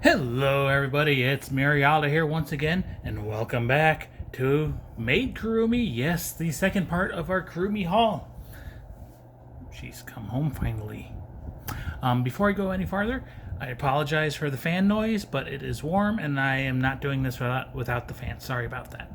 Hello everybody, it's Marialda here once again, and welcome back to Maid Kurumi. Yes, the second part of our Kurumi haul. She's come home finally. Before I go any farther, I apologize for the fan noise, but it is warm and I am not doing this without the fan. Sorry about that.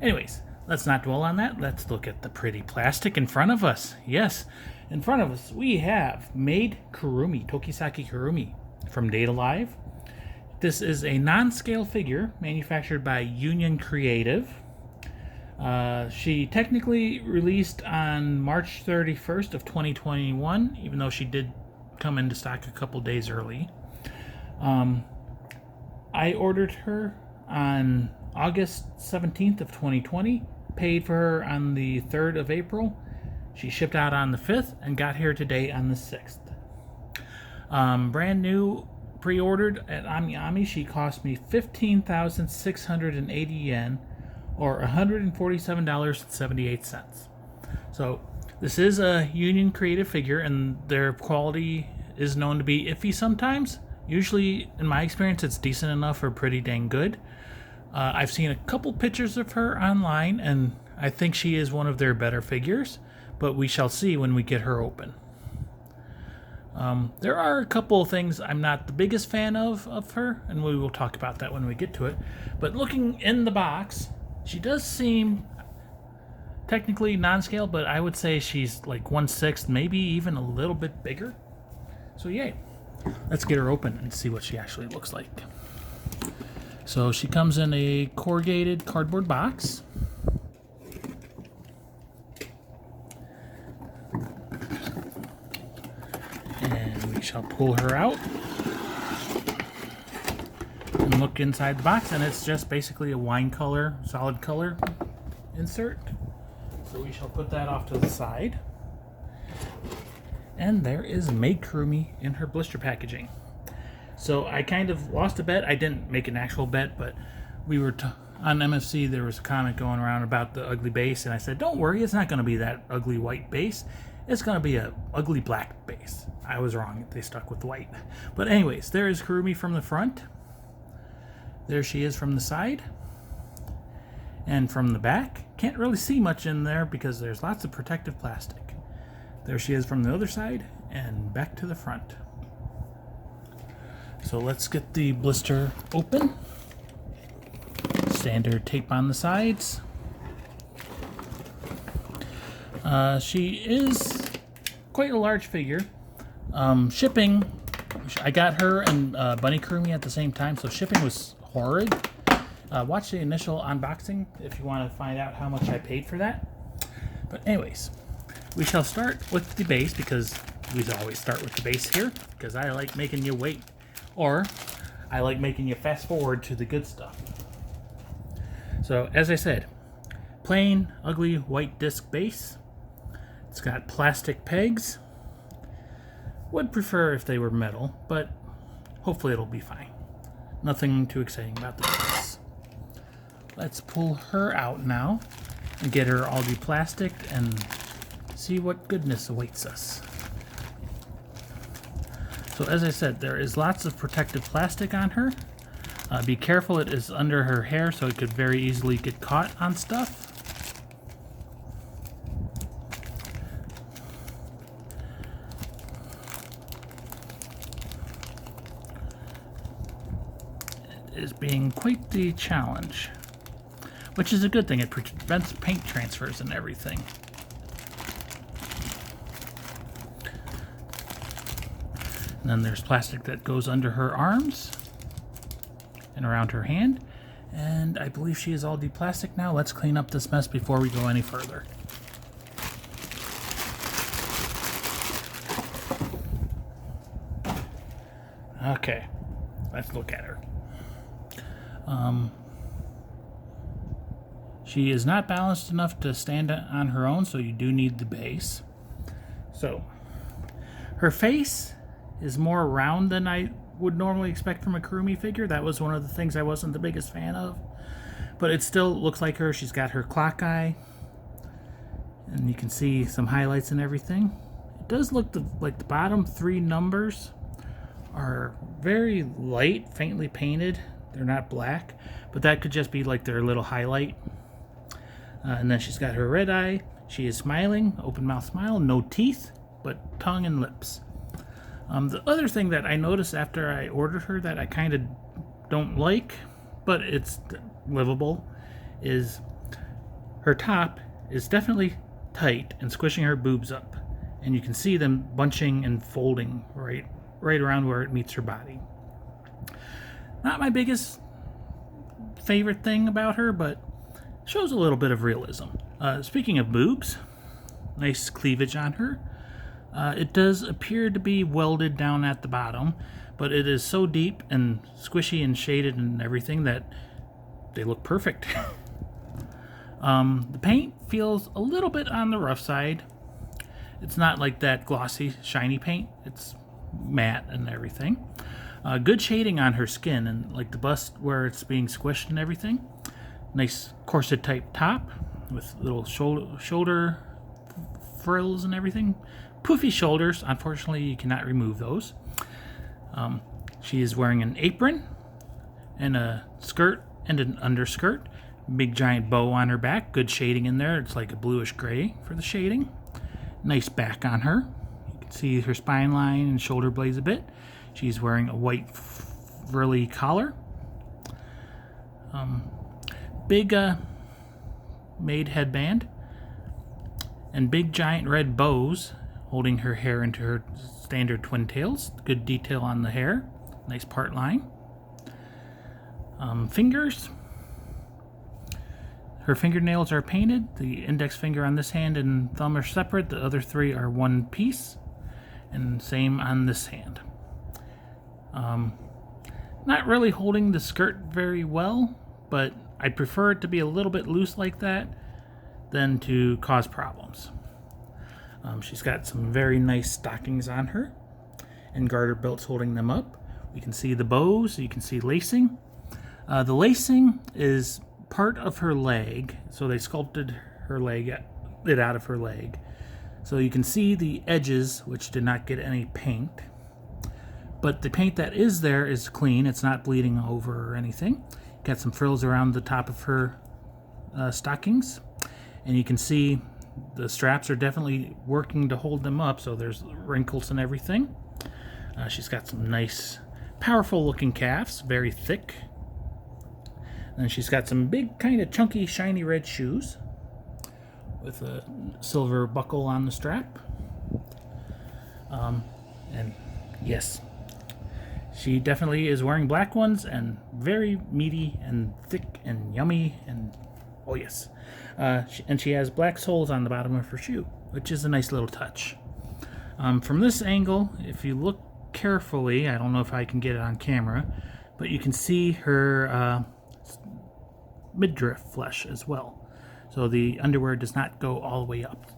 Anyways, let's not dwell on that. Let's look at the pretty plastic in front of us. Yes, in front of us we have Maid Kurumi, Tokisaki Kurumi from Date Alive. This is a non-scale figure manufactured by Union Creative. She technically released on March 31st of 2021, even though she did come into stock a couple days early. I ordered her on August 17th of 2020, paid for her on the 3rd of April. She shipped out on the 5th and got here today on the 6th. Brand new, pre-ordered at AmiAmi, she cost me 15,680 yen, or $147.78. So this is a Union Creative figure, and their quality is known to be iffy sometimes. Usually, in my experience, it's decent enough or pretty dang good. I've seen a couple pictures of her online, and I think she is one of their better figures, but we shall see when we get her open. There are a couple of things I'm not the biggest fan of her, and we will talk about that when we get to it. But looking in the box, she does seem technically non-scale, but I would say she's like 1/6, maybe even a little bit bigger. So yay. Let's get her open and see what she actually looks like. So she comes in a corrugated cardboard box. Shall pull her out and look inside the box, and it's just basically a wine color, solid color insert. So we shall put that off to the side. And there is Maid Kurumi in her blister packaging. So I kind of lost a bet. I didn't make an actual bet, but we were on MFC. There was a comment going around about the ugly base, and I said, don't worry, it's not going to be that ugly white base. It's going to be a ugly black base. I was wrong. They stuck with white. But anyways, there is Kurumi from the front. There she is from the side. And from the back. Can't really see much in there because there's lots of protective plastic. There she is from the other side and back to the front. So let's get the blister open. Standard tape on the sides. She is quite a large figure. Shipping, I got her and Bunny Kurumi at the same time, so shipping was horrid. Watch the initial unboxing if you want to find out how much I paid for that. But anyways, we shall start with the base, because we always start with the base here, because I like making you wait. Or, I like making you fast forward to the good stuff. So, as I said, plain, ugly, white disc base. It's got plastic pegs. Would prefer if they were metal, but hopefully it'll be fine. Nothing too exciting about this. Let's pull her out now and get her all deplasticked and see what goodness awaits us. So as I said, there is lots of protective plastic on her. Be careful, it is under her hair, so it could very easily get caught on stuff. Is being quite the challenge, which is a good thing. It prevents paint transfers and everything. And then there's plastic that goes under her arms and around her hand, and I believe she is all deplastic now. Let's clean up this mess before we go any further. Okay, let's look at her. She is not balanced enough to stand on her own, so you do need the base. So, her face is more round than I would normally expect from a Kurumi figure. That was one of the things I wasn't the biggest fan of. But it still looks like her. She's got her clock eye. And you can see some highlights and everything. It does look like the bottom three numbers are very light, faintly painted. They're not black, but that could just be like their little highlight. And then she's got her red eye. She is smiling, open mouth smile, no teeth, but tongue and lips. The other thing that I noticed after I ordered her that I kind of don't like, but it's livable, is her top is definitely tight and squishing her boobs up. And you can see them bunching and folding right around where it meets her body. Not my biggest favorite thing about her, but shows a little bit of realism. Speaking of boobs, nice cleavage on her. It does appear to be welded down at the bottom, but it is so deep and squishy and shaded and everything that they look perfect. The paint feels a little bit on the rough side. It's not like that glossy, shiny paint. It's matte and everything. Good shading on her skin and like the bust where it's being squished and everything. Nice corset type top with little shoulder frills and everything. Poofy shoulders. Unfortunately, you cannot remove those. She is wearing an apron and a skirt and an underskirt. Big giant bow on her back. Good shading in there. It's like a bluish gray for the shading. Nice back on her. You can see her spine line and shoulder blades a bit. She's wearing a white frilly collar. Big Maid headband. And big giant red bows holding her hair into her standard twin tails. Good detail on the hair. Nice part line. Fingers. Her fingernails are painted. The index finger on this hand and thumb are separate. The other three are one piece. And same on this hand. Not really holding the skirt very well, but I'd prefer it to be a little bit loose like that than to cause problems. She's got some very nice stockings on her and garter belts holding them up. You can see the bows, you can see lacing. The lacing is part of her leg, so they sculpted her leg, it out of her leg. So you can see the edges, which did not get any paint. But the paint that is there is clean, it's not bleeding over or anything. Got some frills around the top of her stockings. And you can see the straps are definitely working to hold them up, so there's wrinkles and everything. She's got some nice, powerful looking calves, very thick. And she's got some big, kind of chunky, shiny red shoes with a silver buckle on the strap. And yes, she definitely is wearing black ones and very meaty and thick and yummy and oh yes. And she has black soles on the bottom of her shoe, which is a nice little touch. From this angle, if you look carefully, I don't know if I can get it on camera, but you can see her midriff flesh as well. So the underwear does not go all the way up.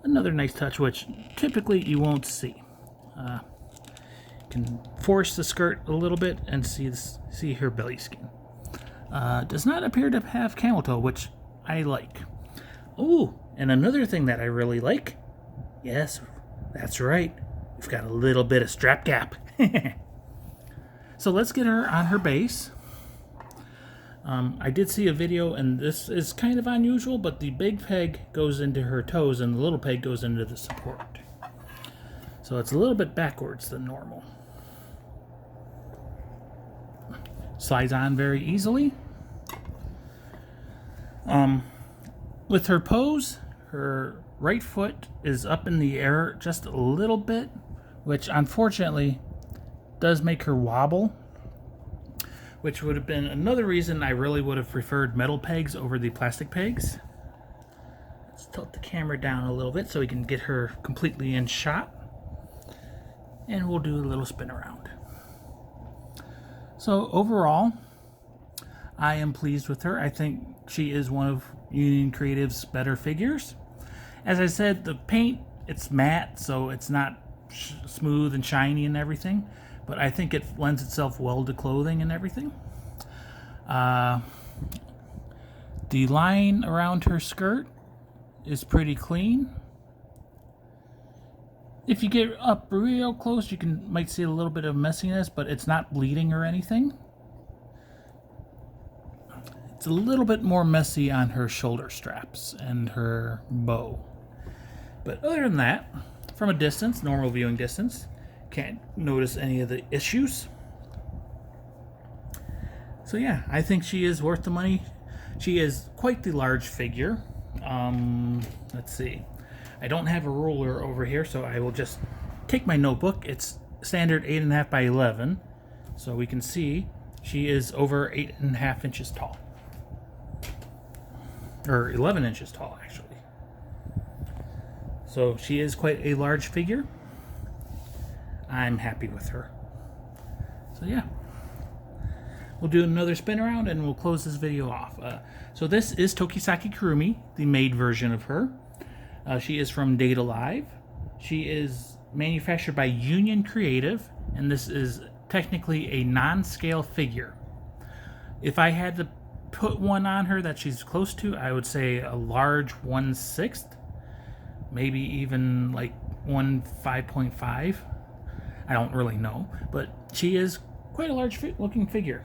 Another nice touch, which typically you won't see. You can force the skirt a little bit and see her belly skin. Does not appear to have camel toe, which I like. Oh, and another thing that I really like, yes, that's right, we've got a little bit of strap gap. So let's get her on her base. I did see a video, and this is kind of unusual, but the big peg goes into her toes and the little peg goes into the support. So it's a little bit backwards than normal. Slides on very easily. With her pose, her right foot is up in the air just a little bit, which unfortunately does make her wobble, which would have been another reason I really would have preferred metal pegs over the plastic pegs. Let's tilt the camera down a little bit so we can get her completely in shot. And we'll do a little spin around. So overall, I am pleased with her. I think she is one of Union Creative's better figures. As I said, the paint, it's matte, so it's not smooth and shiny and everything, but I think it lends itself well to clothing and everything. The line around her skirt is pretty clean. If you get up real close, you might see a little bit of messiness, but it's not bleeding or anything. It's a little bit more messy on her shoulder straps and her bow. But other than that, from a distance, normal viewing distance, can't notice any of the issues. So yeah, I think she is worth the money. She is quite the large figure. Let's see. I don't have a ruler over here, so I will just take my notebook. It's standard 8.5 by 11. So we can see she is over 8.5 inches tall. Or 11 inches tall, actually. So she is quite a large figure. I'm happy with her. So yeah. We'll do another spin around and we'll close this video off. So this is Tokisaki Kurumi, the Maid version of her. She is from Date Alive. She is manufactured by Union Creative, and this is technically a non-scale figure. If I had to put one on her that she's close to, I would say a large 1/6, maybe even like 5.5. I don't really know, but she is quite a large looking figure.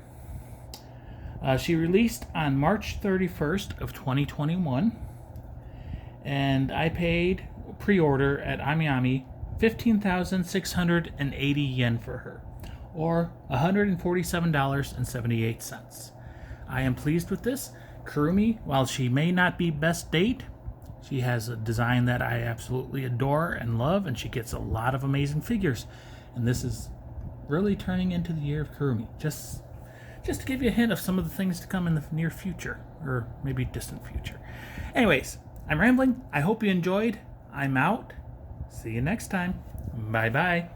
She released on March 31st of 2021, and I paid pre-order at AmiAmi 15,680 yen for her, or $147.78. I am pleased with this. Kurumi, while she may not be best date, she has a design that I absolutely adore and love, and she gets a lot of amazing figures. And this is really turning into the year of Kurumi. Just to give you a hint of some of the things to come in the near future, or maybe distant future. Anyways, I'm rambling. I hope you enjoyed. I'm out. See you next time. Bye-bye.